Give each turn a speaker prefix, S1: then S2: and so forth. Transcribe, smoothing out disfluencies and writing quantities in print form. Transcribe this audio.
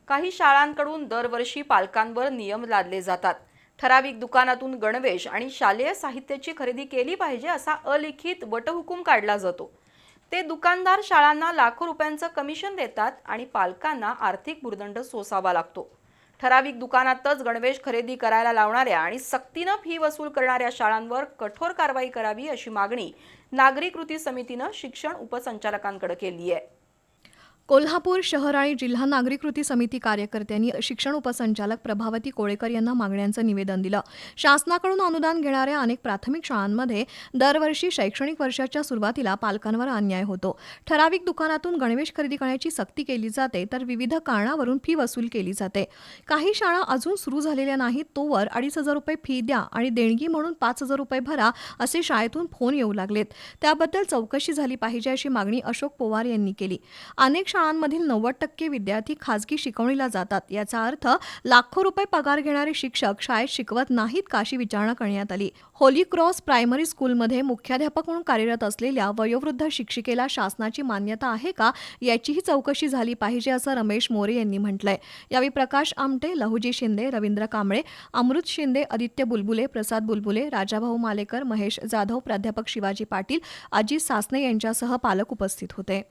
S1: काही शाळांकडून दरवर्षी पालकांवर नियम लादले जातात। ठराविक दुकानातून गणवेश आणि शालेय साहित्याची खरेदी केली पाहिजे असा अलिखित वटहुकूम काढला जातो। ते दुकानदार शाळांना लाखो रुपयांचं कमिशन देतात आणि पालकांना आर्थिक भुर्दंड सोसावा लागतो। ठराविक दुकानातच गणवेश खरेदी करायला लावणाऱ्या आणि सक्तीनं फी वसूल करणाऱ्या शाळांवर कठोर कारवाई करावी अशी मागणी नागरी कृती समितीनं शिक्षण उपसंचालकांकडे केली आहे।
S2: कोल्हापूर शहर आणि जिल्हा नागरी कृती समिती कार्यकर्त्यांनी शिक्षण उपसंचालक प्रभावती कोळेकर यांना मागण्यांचं निवेदन दिलं। शासनाकडून अनुदान घेणाऱ्या अनेक प्राथमिक शाळांमध्ये दरवर्षी शैक्षणिक वर्षाच्या सुरुवातीला पालकांवर अन्याय होतो। ठराविक दुकानातून गणवेश खरेदी करण्याची सक्ती केली जाते तर विविध कारणावरून फी वसूल केली जाते। काही शाळा अजून सुरू झालेल्या नाहीत तोवर 2,500 रुपये फी द्या आणि देणगी म्हणून 5,000 रुपये भरा असे शाळेतून फोन येऊ लागलेत। त्याबद्दल चौकशी झाली पाहिजे अशी मागणी अशोक पवार यांनी केली। अनेक शाळांमधील 90% विद्यार्थी खासगी शिकवणीला जातात। याचा अर्थ लाखो रुपये पगार घेणारे शिक्षक शाळेत शिकवत नाहीत का अशी विचारणा करण्यात आली। होली क्रॉस प्रायमरी स्कूलमध्ये मुख्याध्यापक म्हणून कार्यरत असलेल्या वयोवृद्ध शिक्षिकेला शासनाची मान्यता आहे का याचीही चौकशी झाली पाहिजे असं रमेश मोरे यांनी म्हटलंय। यावेळी प्रकाश आमटे, लहुजी शिंदे, रवींद्र कांबळे, अमृत शिंदे, आदित्य बुलबुले, प्रसाद बुलबुले, राजाभाऊ मालेकर, महेश जाधव, प्राध्यापक शिवाजी पाटील, अजित सासने यांच्यासह पालक उपस्थित होते।